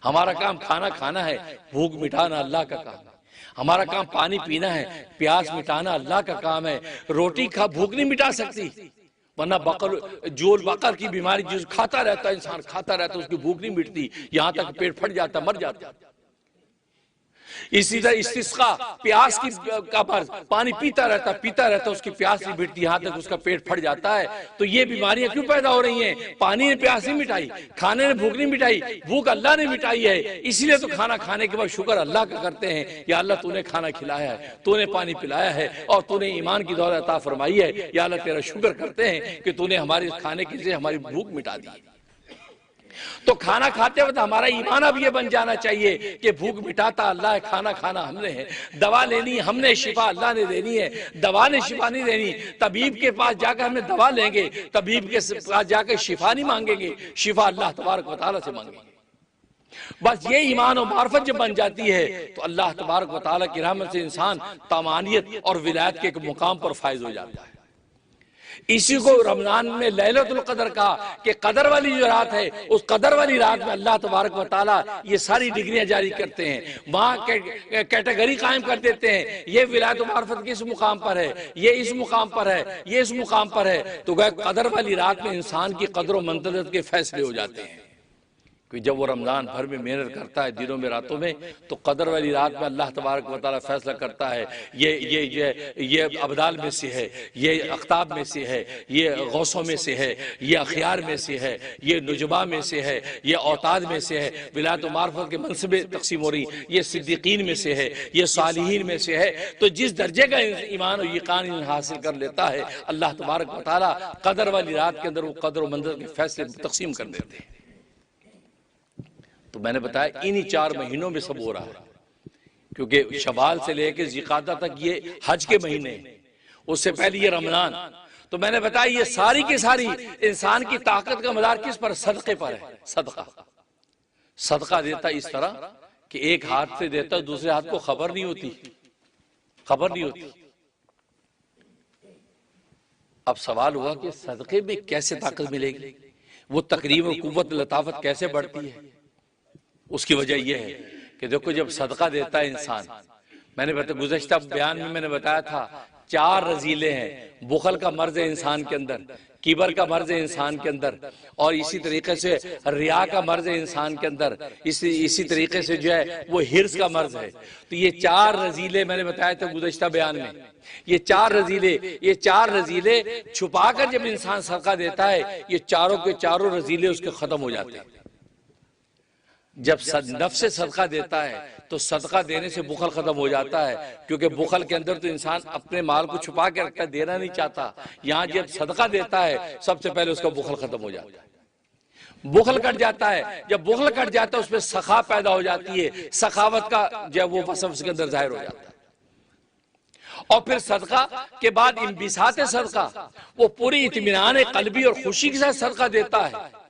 ہمارا کام کھانا کھانا ہے، بھوک مٹانا اللہ کا کام ہے۔ ہمارا کام پانی پینا ہے، پیاس مٹانا اللہ کا کام ہے۔ روٹی بھوک نہیں مٹا سکتی، ورنہ جول بقر کی بیماری جس کھاتا رہتا ہے، انسان کھاتا رہتا ہے، اس کی بھوک نہیں مٹتی، یہاں تک پیٹ پھٹ جاتا، مر جاتا۔ اسی طرح استسقاء، پیاس کا مرض، پانی پیتا رہتا اس کی پیاس نہیں مٹتی، یہاں تک اس کا پیٹ پھٹ جاتا ہے۔ تو یہ بیماریاں کیوں پیدا ہو رہی ہیں؟ پانی نے پیاس نہیں مٹائی، کھانے نے بھوک نہیں مٹائی، بھوک اللہ نے مٹائی ہے۔ اسی لیے تو کھانا کھانے کے بعد شکر اللہ کا کرتے ہیں، یا اللہ تو نے کھانا کھلایا ہے، تو نے پانی پلایا ہے، اور تو نے ایمان کی دولت عطا فرمائی ہے، یا اللہ تیرا شکر کرتے ہیں کہ تو نے ہمارے کھانے کے ذریعے ہماری بھوک مٹا دی۔ تو کھانا کھاتے وقت ہمارا ایمان اب یہ بن جانا چاہیے کہ بھوک مٹاتا اللہ ہے، کھانا کھانا ہم نے ہے، دوا لینی ہم نے، شفا اللہ نے دینی ہے، دوا نے شفا نہیں دینی۔ طبیب کے پاس جا کر ہم نے دوا لیں گے، طبیب کے پاس جا کر شفا نہیں مانگیں گے، شفا اللہ تبارک و تعالیٰ سے مانگیں گے۔ بس یہ ایمان و معرفت جب بن جاتی ہے تو اللہ تبارک و تعالیٰ کی رحمت سے انسان طمانیت اور ولایت کے ایک مقام پر فائز ہو جاتا ہے۔ اسی کو رمضان میں لیلۃ القدر کہا کہ قدر والی جو رات ہے، اس قدر والی رات میں اللہ تبارک و تعالیٰ یہ ساری ڈگریاں جاری کرتے ہیں، وہاں کیٹیگری قائم کر دیتے ہیں، یہ ولایت و معرفت کس مقام پر ہے، یہ اس مقام پر ہے، یہ اس مقام پر ہے۔ تو قدر والی رات میں انسان کی قدر و منزلت کے فیصلے ہو جاتے ہیں، کہ جب وہ رمضان بھر میں محنت کرتا ہے دنوں میں راتوں میں، تو قدر والی رات میں اللہ تبارک و تعالیٰ فیصلہ کرتا ہے، یہ ابدال میں سے ہے، یہ اقطاب میں سے ہے، یہ غوثوں میں سے ہے، یہ اخیار میں سے ہے، یہ نجبا میں سے ہے، یہ اوتاد میں سے ہے، ولایت و معرفت کے منصبیں تقسیم ہو رہی، یہ صدیقین میں سے ہے، یہ صالحین میں سے ہے۔ تو جس درجے کا ایمان و یقین حاصل کر لیتا ہے، اللہ تبارک و تعالیٰ قدر والی رات کے اندر وہ قدر و منزل کے فیصلے تقسیم کر دیتے ہیں۔ تو میں نے بتایا انہی 4 مہینوں میں سب ہو رہا ہے، کیونکہ شوال سے لے کے ذوالقعدہ تک یہ حج کے مہینے ہیں، اس سے پہلے یہ رمضان۔ تو میں نے بتایا یہ ساری کی ساری انسان کی طاقت کا مدار کس پر؟ صدقے پر ہے۔ صدقہ دیتا اس طرح کہ ایک ہاتھ سے دیتا دوسرے ہاتھ کو خبر نہیں ہوتی۔ اب سوال ہوا کہ صدقے میں کیسے طاقت ملے گی، وہ تقریب و قوت لطافت کیسے بڑھتی ہے؟ اس کی وجہ یہ ہے کہ دیکھو جب صدقہ دیتا ہے انسان، میں نے بتایا گزشتہ بیان میں نے بتایا تھا 4 رذیلے ہیں، بخل کا مرض ہے انسان کے اندر، کبر کا مرض ہے انسان کے اندر، اور اسی طریقے سے ریا کا مرض ہے انسان کے اندر، اسی طریقے سے جو ہے وہ حرص کا مرض ہے۔ تو یہ 4 رذیلے میں نے بتایا تھا گزشتہ بیان میں، یہ 4 رذیلے چھپا کر جب انسان صدقہ دیتا ہے، یہ چاروں کے چاروں رذیلے اس کے ختم ہو جاتے ہیں۔ جب نفس سے صدقہ دیتا ہے تو صدقہ دینے سے بخل ختم ہو جاتا ہے، کیونکہ بخل کے اندر تو انسان اپنے مال کو چھپا کے رکھتا ہے، دینا نہیں چاہتا۔ یہاں جب صدقہ دیتا ہے سب سے پہلے اس کا بخل ختم ہو جاتا ہے، بخل کٹ جاتا ہے۔ جب بخل کٹ جاتا ہے اس میں سخا پیدا ہو جاتی ہے، سخاوت کا جو وہ وصف اس کے اندر ظاہر ہو جاتا ہے۔ اور پھر صدقہ کے بعد انبساط صدقہ، وہ پوری اطمینان قلبی اور خوشی کے ساتھ صدقہ دیتا ہے،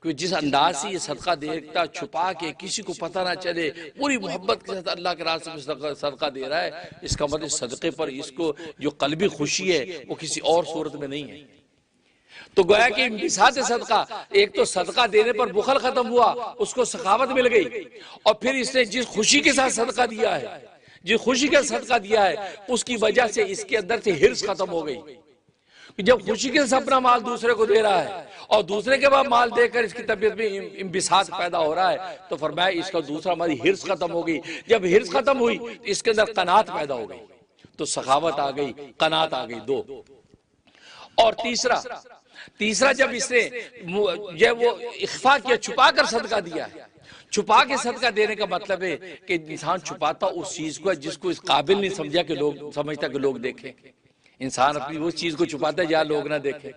کہ جس انداز سے یہ صدقہ دیتا چھپا کے کسی کو پتہ نہ چلے پوری محبت کے ساتھ اللہ کے راستے میں صدقہ دے رہا ہے، اس کا مطلب صدقے پر اس کو جو قلبی خوشی ہے وہ کسی اور صورت میں نہیں ہے۔ تو گویا کہ انبساط صدقہ، ایک تو صدقہ دینے پر بخل ختم ہوا، اس کو سخاوت مل گئی، اور پھر اس نے جس خوشی کے ساتھ صدقہ دیا ہے، جس خوشی کا صدقہ دیا ہے اس کی وجہ سے اس کے اندر سے حرص ختم ہو گئی۔ جب خوشی کے ساتھ اپنا مال دوسرے کو دے رہا ہے اور دوسرے کے بعد مال دے کر اس کی طبیعت میں انبساط پیدا ہو رہا ہے، تو فرمایا اس کا دوسرا ہماری حرص ختم ہو گئی۔ جب حرص ختم ہوئی تو اس کے اندر قناعت پیدا ہو گئی، تو سخاوت آ گئی، قناعت آ گئی، دو۔ اور تیسرا جب اس نے جب وہ اخفا کیا، چھپا کر صدقہ دیا ہے، چھپا کے صدقہ دینے کا مطلب ہے کہ انسان چھپاتا اس چیز کو جس کو اس قابل نہیں سمجھا کہ لوگ سمجھتا کہ لوگ دیکھیں۔ انسان اپنی اس چیز کو چھپاتا ہے جہاں لوگ نہ دیکھیں۔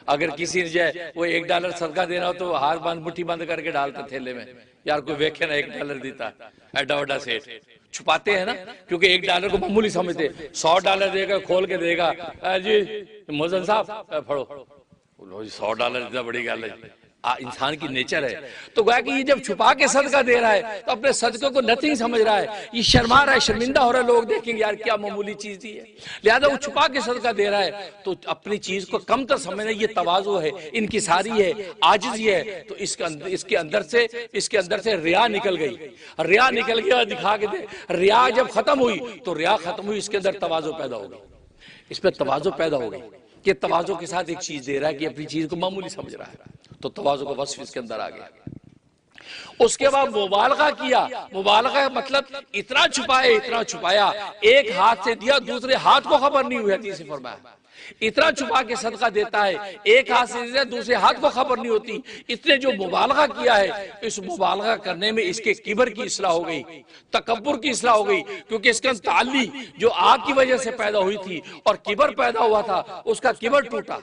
اگر کسی نے جائے وہ $1 صدقہ دینا ہو تو ہاتھ بند مٹھی بند کر کے ڈالتا تھیلے میں، یار کوئی دیکھے نا $1 دیتا، ایڈا وڈا سیٹ چھپاتے ہیں نا، کیونکہ $1 کو معمولی سمجھتے، $100 دے گا کھول کے دے گا، جی موزن صاحب پڑھو، $100 دیتا بڑی گل ہے، انسان کی نیچر ہے۔ تو گویا کہ یہ جب چھپا کے صدقہ دے رہا ہے تو اپنے صدقے کو نتھنگ سمجھ رہا ہے، یہ شرما رہا ہے، شرمندہ ہو رہا ہے، لوگ دیکھیں گے یار کیا معمولی چیز دی ہے، لہذا وہ چھپا کے صدقہ دے رہا ہے تو اپنی چیز کو کم تر سمجھنا، یہ تواضع ہے، انکساری ہے، عاجزی ہے۔ تو اس کے اندر سے ریا نکل گئی، ریا نکل گیا، دکھا کے دے، ریا جب ختم ہوئی تو ریا ختم ہوئی، اس کے اندر تواضع پیدا ہو گئی، اس پہ تواضع پیدا ہو گئی کہ تواضع کے ساتھ ایک چیز دے رہا ہے کہ اپنی چیز کو معمولی سمجھ رہا ہے، تو تواضع کا وصف اس کے اندر آ گیا۔ اس کے بعد مبالغہ کیا، مبالغہ کا مطلب اتنا چھپایا، ایک ہاتھ سے دیا دوسرے ہاتھ کو خبر نہیں ہوئی، حدیث میں فرمایا اتنا چھپا کے صدقہ دیتا ہے، ایک ہاتھ سے دیا دوسرے ہاتھ کو خبر نہیں ہوتی، اس نے جو مبالغہ کیا ہے، اس مبالغہ کرنے میں اس کے کبر کی اصلاح ہو گئی، تکبر کی اصلاح ہو گئی، کیونکہ اس کا تعلق جو آگ کی وجہ سے پیدا ہوئی تھی اور کبر پیدا ہوا تھا، اس کا کبر ٹوٹا۔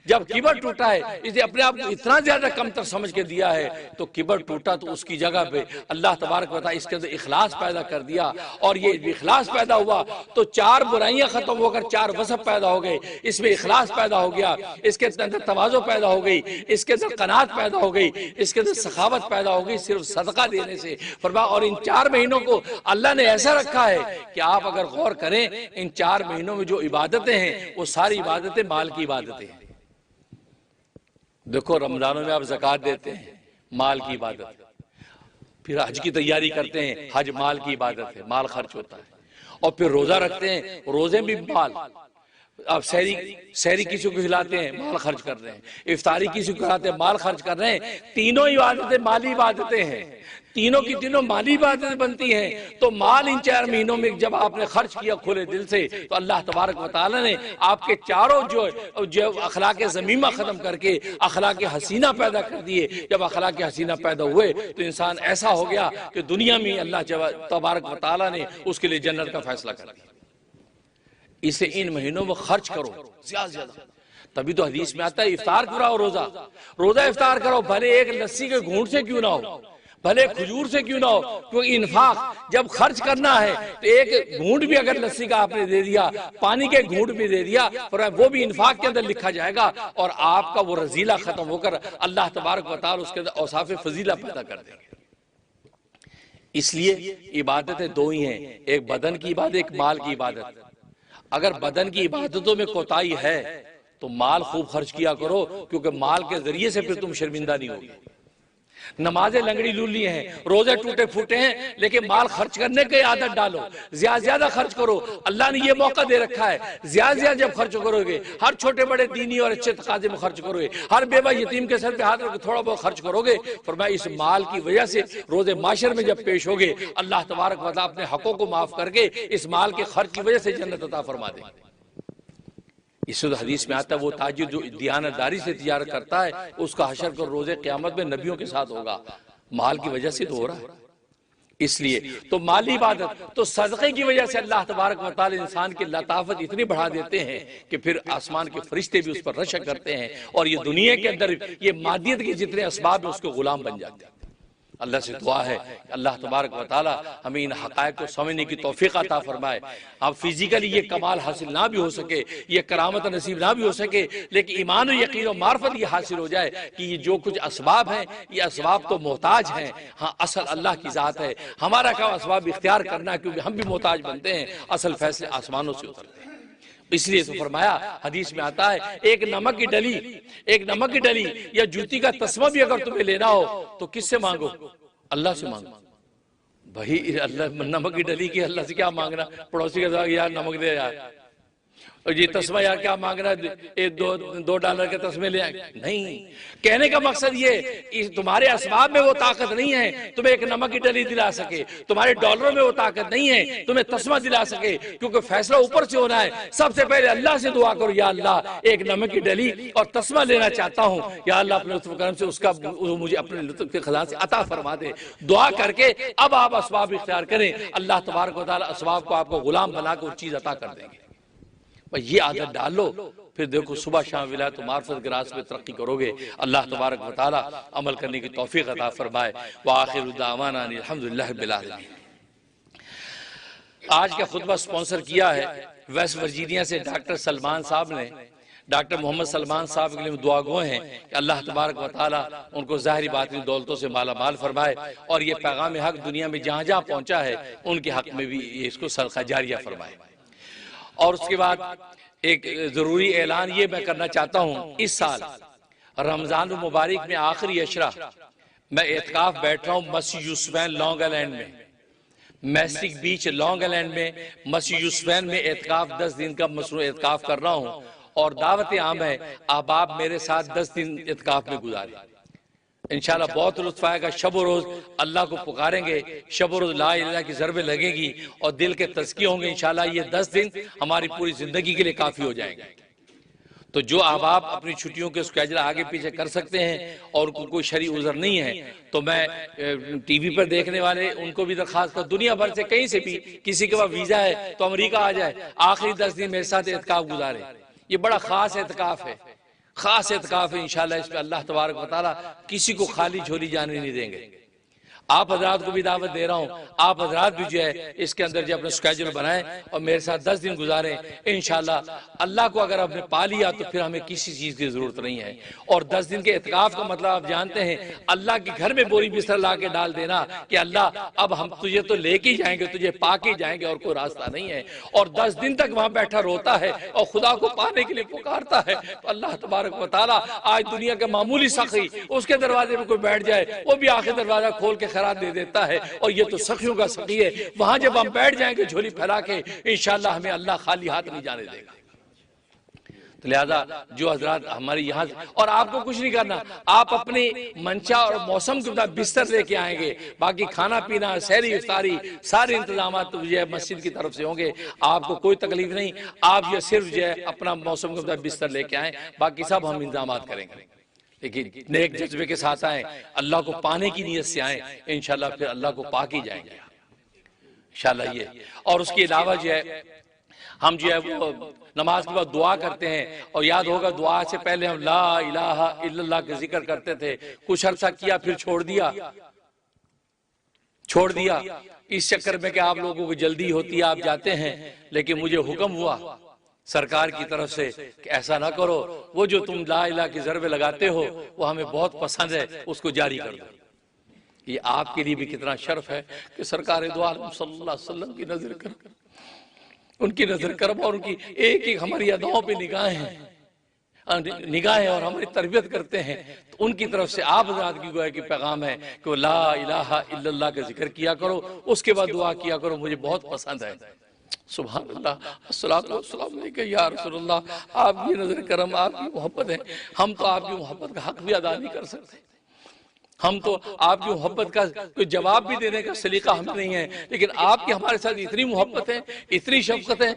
جب کبر ٹوٹا ہے، اس نے اپنے آپ کو اتنا زیادہ کم تر سمجھ کے دیا ہے، تو کبر ٹوٹا تو اس کی جگہ پہ اللہ تبارک و تعالیٰ اس کے اندر اخلاص پیدا کر دیا، اور یہ اخلاص پیدا ہوا تو 4 برائیاں ختم ہو کر 4 وصف پیدا ہو گئے، اس میں اخلاص پیدا ہو گیا، اس کے اندر تواضع پیدا ہو گئی، اس کے اندر قناعت پیدا ہو گئی، اس کے اندر سخاوت پیدا ہو گئی صرف صدقہ دینے سے۔ فرمایا اور ان 4 مہینوں کو اللہ نے ایسا رکھا ہے کہ آپ اگر غور کریں ان 4 مہینوں میں جو عبادتیں ہیں وہ ساری عبادتیں مال کی عبادتیں ہیں۔ دیکھو رمضانوں میں آپ زکوٰۃ دیتے ہیں، مال کی عبادت، پھر حج کی تیاری کرتے ہیں، حج مال کی عبادت ہے، مال خرچ ہوتا ہے، اور پھر روزہ رکھتے ہیں، روزے بھی مال، آپ سحری کسی کو کھلاتے ہیں، مال خرچ کر رہے ہیں، افطاری کسی کو کھلاتے ہیں، مال خرچ کر رہے ہیں، تینوں عبادتیں مالی عبادتیں ہیں، تینوں کی تینوں مالی عبادتیں بنتی ہیں۔ تو مال ان 4 مہینوں میں جب آپ نے خرچ کیا کھلے دل سے تو اللہ تبارک و تعالیٰ نے آپ کے چاروں جو اخلاق ذمیمہ ختم کر کے اخلاق حسینہ پیدا کر دیے۔ جب اخلاق حسینہ پیدا ہوئے تو انسان ایسا ہو گیا کہ دنیا میں اللہ تبارک و تعالیٰ نے اس کے لیے جنت کا فیصلہ کر دیا۔ اسے ان مہینوں میں خرچ کرو زیادہ زیادہ، تبھی تو حدیث میں آتا ہے افطار کراؤ، روزہ افطار کرو، بھلے ایک لسی کے گھونٹ سے کیوں نہ ہو، بھلے کھجور سے کیوں نہ ہو، کیونکہ انفاق جب خرچ کرنا ہے تو ایک گھونٹ بھی اگر لسی کا آپ نے دے دیا، پانی کے گھونٹ بھی دے دیا، وہ بھی انفاق کے اندر لکھا جائے گا، اور آپ کا وہ رذیلہ ختم ہو کر اللہ تبارک و تعالی اس کے اندر اوصاف فضیلہ پیدا کر دیں گے۔ اس لیے عبادتیں 2 ہی ہیں، ایک بدن کی عبادت، ایک مال کی عبادت۔ اگر بدن کی عبادتوں میں کوتاہی ہے تو مال خوب خرچ کیا کرو، کیونکہ مال کے ذریعے سے پھر تم شرمندہ نہیں ہوگے۔ نمازیں لنگڑی لولی ہیں، روزے ٹوٹے پھوٹے ہیں، لیکن مال خرچ کرنے کی عادت ڈالو، زیادہ خرچ کرو۔ اللہ نے یہ موقع دے رکھا ہے، زیادہ جب خرچ کرو گے، ہر چھوٹے بڑے دینی اور اچھے تقاضے میں خرچ کرو گے، ہر بیوہ یتیم کے سر پہ ہاتھ رکھ کے تھوڑا بہت خرچ کرو گے، فرمایا اس مال کی وجہ سے روز معاشر میں جب پیش ہوگے اللہ تبارک و تعالیٰ اپنے حقوں کو معاف کر کے اس مال کے خرچ کی وجہ سے جنت عطا فرما دے۔ اس حدیث میں آتا ہے وہ تاجر جو دیانتداری سے تجارت کرتا ہے اس کا حشر کو روز قیامت میں نبیوں کے ساتھ ہوگا، مال کی وجہ سے تو ہو رہا ہے۔ اس لیے تو مالی عبادت تو صدقے کی وجہ سے اللہ تبارک و تعالی انسان کی لطافت اتنی بڑھا دیتے ہیں کہ پھر آسمان کے فرشتے بھی اس پر رشک کرتے ہیں، اور یہ دنیا کے اندر یہ مادیت کے جتنے اسباب ہیں اس کو غلام بن جاتے ہیں۔ اللہ سے دعا ہے کہ اللہ تبارک و تعالی ہمیں ان حقائق کو سمجھنے کی توفیق عطا فرمائے. اب فزیکلی یہ کمال حاصل نہ بھی ہو سکے، یہ کرامت نصیب نہ بھی ہو سکے، لیکن ایمان و یقین و معرفت یہ حاصل ہو جائے کہ یہ جو کچھ اسباب ہیں یہ اسباب تو محتاج ہیں، ہاں اصل اللہ کی ذات ہے. ہمارا کام اسباب اختیار کرنا ہے کیونکہ ہم بھی محتاج بنتے ہیں، اصل فیصلے آسمانوں سے اترتے ہیں. اس لیے تو فرمایا، حدیث میں آتا ہے ایک نمک کی ڈلی یا جوتی کا تسمہ بھی اگر تمہیں لینا ہو تو کس سے مانگو؟ اللہ سے مانگو. بھائی اللہ نمک کی ڈلی کی اللہ سے کیا مانگنا؟ پڑوسی کا یار نمک دے یار، اور یہ تسمہ یار کیا مانگنا ہے، $2 کے تسمے لے آئیں. نہیں، کہنے کا مقصد یہ تمہارے اسباب میں وہ طاقت نہیں ہے تمہیں ایک نمک کی ڈلی دلا سکے، تمہارے ڈالروں میں وہ طاقت نہیں ہے تمہیں تسمہ دلا سکے، کیونکہ فیصلہ اوپر سے ہونا ہے. سب سے پہلے اللہ سے دعا کرو، یا اللہ ایک نمک کی ڈلی اور تسمہ لینا چاہتا ہوں، یا اللہ اپنے لطف و کرم سے اس کا مجھے اپنے لطف کے خزانے سے عطا فرما دے. دعا کر کے اب آپ اسباب اختیار کریں، اللہ تبارک و تعالی اسباب کو آپ کو غلام بنا کے وہ چیز عطا کر دیں گے. یہ عادت ڈال لو، پھر دیکھو صبح شام ولایت و معرفت کے راستے پہ ترقی کرو گے. اللہ تبارک و تعالی عمل کرنے کی توفیق عطا فرمائے. وآخر دعوانا ان الحمدللہ رب العالمین. آج کا خطبہ سپانسر کیا ہے ویسٹ ورجینیا سے ڈاکٹر سلمان صاحب نے. ڈاکٹر محمد سلمان صاحب کے لیے دعا گو ہیں کہ اللہ تبارک و تعالی ان کو ظاہری باطنی دولتوں سے مالا مال فرمائے، اور یہ پیغام حق دنیا میں جہاں جہاں پہنچا ہے ان کے حق میں بھی اس کو صدقہ جاریہ فرمائے. اور اس کے بعد ایک ضروری اعلان یہ میں کرنا چاہتا ہوں، اس سال رمضان المبارک میں آخری عشرہ میں اعتکاف بیٹھ رہا ہوں مسجد یوسفین لانگ آئلینڈ میں، میسٹک بیچ لانگ آئلینڈ میں مسجد یوسفین میں اعتکاف 10 دن کا مصنوع اعتکاف کر رہا ہوں. اور دعوت عام ہے آپ میرے ساتھ 10 دن اعتکاف میں گزاریں. انشاءاللہ بہت لطف آئے گا. شب و روز اللہ کو پکاریں گے، شب و روز لا الہ الا اللہ کی ضربیں لگیں گی اور دل کے تزکیے ہوں گے. انشاءاللہ یہ 10 دن ہماری پوری زندگی کے لیے کافی ہو جائیں گے. تو جو احباب اپنی چھٹیوں کے اسکیجول آگے پیچھے کر سکتے ہیں اور کوئی شرعی عذر نہیں ہے تو میں ٹی وی پر دیکھنے والے ان کو بھی درخواست کر، دنیا بھر سے کہیں سے بھی کسی کے پاس ویزا ہے تو امریکہ آ جائے، آخری 10 دن میرے ساتھ اعتکاف گزارے. یہ بڑا خاص اعتکاف ہے، خاص اعتکاف ہے. انشاءاللہ اس میں اللہ تبارک و تعالی کسی کو خالی جھولی جانے نہیں دیں گے. آپ حضرات کو بھی دعوت دے رہا ہوں، آپ حضرات بھی جو ہے اس کے اندر جو اپنا اسکیجول بنائیں اور میرے ساتھ 10 دن گزاریں. انشاءاللہ اللہ کو اگر آپ نے پا لیا تو پھر ہمیں کسی چیز کی ضرورت نہیں ہے. اور 10 دن کے اعتکاف کا مطلب آپ جانتے ہیں، اللہ کے گھر میں بوری بستر لا کے ڈال دینا کہ اللہ اب ہم تجھے تو لے کے جائیں گے، تجھے پا کے جائیں گے اور کوئی راستہ نہیں ہے. اور 10 دن تک وہاں بیٹھا روتا ہے اور خدا کو پانے کے لیے پکارتا ہے. تو اللہ تبارک و تعالیٰ آج دنیا کے معمولی سخی اس کے دروازے میں کوئی بیٹھ جائے وہ بھی آخر دروازہ کھول کے خیرات دے دیتا ہے. اور یہ تو سخیوں کا سخی ہے. وہاں جب ہم بیٹھ جائیں گے جھولی پھیلا کے، انشاءاللہ ہمیں اللہ خالی ہاتھ نہیں جانے دے گا. تو لہذا جو حضرات ہمارے یہاں، اور آپ کو کچھ نہیں کرنا، آپ اپنے منشا اور موسم کے مطابق بستر لے کے آئیں گے. باقی کھانا پینا، سحری افطاری، سارے انتظامات تو جو ہے مسجد کی طرف سے ہوں گے. آپ کو کوئی تکلیف نہیں. آپ یہ صرف جو ہے اپنا موسم کے مطابق بستر لے کے آئیں، باقی سب ہم انتظامات کریں گے. لیکن نیک جذبے کے ساتھ آئیں، اللہ کو پانے کی نیت سے آئیں، انشاءاللہ پھر اللہ کو پا کے جائیں گے انشاءاللہ. یہ اور اس کے علاوہ جو ہے ہم جو ہے وہ نماز کے بعد دعا کرتے ہیں. اور یاد ہوگا دعا سے پہلے ہم لا الہ الا اللہ کا ذکر کرتے تھے. کچھ عرصہ کیا پھر چھوڑ دیا اس چکر میں کہ آپ لوگوں کو جلدی ہوتی ہے، آپ جاتے ہیں. لیکن مجھے حکم ہوا سرکار کی طرف سے کہ ایسا نہ کرو، وہ جو تم لا الہ کی ضربیں لگاتے ہو وہ ہمیں بہت پسند ہے، اس کو جاری کر دو. یہ آپ کے لیے بھی کتنا شرف ہے کہ سرکار دو عالم صلی اللہ علیہ وسلم کی نظر کرم، ان کی نظر کرم اور ان کی ایک ایک ہماری اداؤں پہ نگاہیں اور ہماری تربیت کرتے ہیں. تو ان کی طرف سے آپ حضرات کی گویا کی پیغام ہے کہ وہ لا الہ الا اللہ کا ذکر کیا کرو، اس کے بعد دعا کیا کرو، مجھے بہت پسند ہے. سبحان اللہ، السلام علیکم یا رسول اللہ. آپ کی نظر کرم، آپ کی محبت ہے. ہم تو آپ کی محبت کا حق بھی ادا نہیں کر سکتے. ہم تو آپ کی محبت کا کوئی جواب بھی دینے کا سلیقہ ہم نہیں ہے. لیکن آپ کی ہمارے ساتھ اتنی محبت ہے، اتنی شفقت ہے،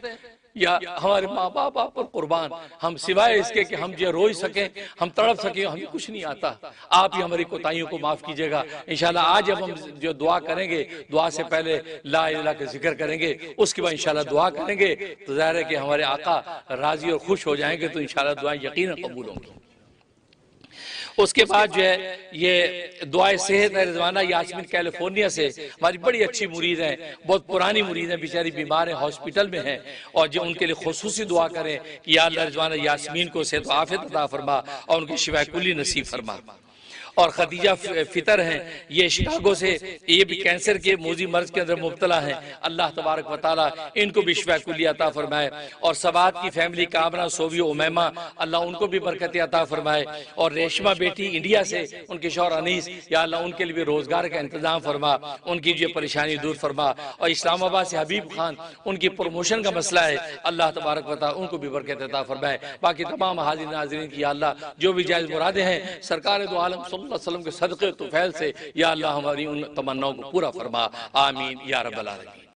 یا ہمارے ماں باپ آپ پر قربان. ہم سوائے اس کے کہ ہم جو روئی سکیں، ہم تڑپ سکیں، ہمیں کچھ نہیں آتا. آپ ہی ہماری کوتاہیوں کو معاف کیجیے گا. انشاءاللہ آج جب ہم جو دعا کریں گے، دعا سے پہلے لا الہ الا اللہ کا ذکر کریں گے، اس کے بعد انشاءاللہ دعا کریں گے تو ظاہر ہے کہ ہمارے آقا راضی اور خوش ہو جائیں گے. تو انشاءاللہ دعائیں یقیناً قبول ہوں گی. اس کے بعد جو ہے یہ دعائے صحت ہے رضوانہ یاسمین کیلیفورنیا سے، ہماری بڑی اچھی مرید ہیں، بہت پرانی مرید ہیں، بیچاری بیمار ہیں، ہاسپٹل میں ہیں، اور جو ان کے لیے خصوصی دعا کریں کہ یا اللہ رضوانہ یاسمین کو صحت و عافیت عطا فرما اور ان کی شفا کلی نصیب فرما۔ اور خدیجہ فطر ہیں، یہ شکاگو سے، یہ بھی کینسر کے موذی مرض کے اندر مبتلا ہیں، اللہ تبارک و تعالی ان کو بھی شفا کلی عطا فرمائے۔ اور سبات کی فیملی کامرہ صوبی امیمہ، اللہ ان کو بھی برکت عطا فرمائے۔ اور ریشمہ بیٹی انڈیا سے، ان کے شوہر انیس، یا اللہ ان کے لیے بھی روزگار کا انتظام فرما، ان کی جو پریشانی دور فرما۔ اور اسلام آباد سے حبیب خان، ان کی پروموشن کا مسئلہ ہے، اللہ تبارک و تعالی ان کو بھی برکت عطا فرمائے۔ باقی تمام حاضرین ناظرین کی یا اللہ جو بھی جائز مرادیں ہیں سرکار دو عالم صلی اللہ علیہ وسلم کے صدقے تو فیل سے یا اللہ ہماری ان تمناؤں کو پورا فرما، آمین یا رب العالمین۔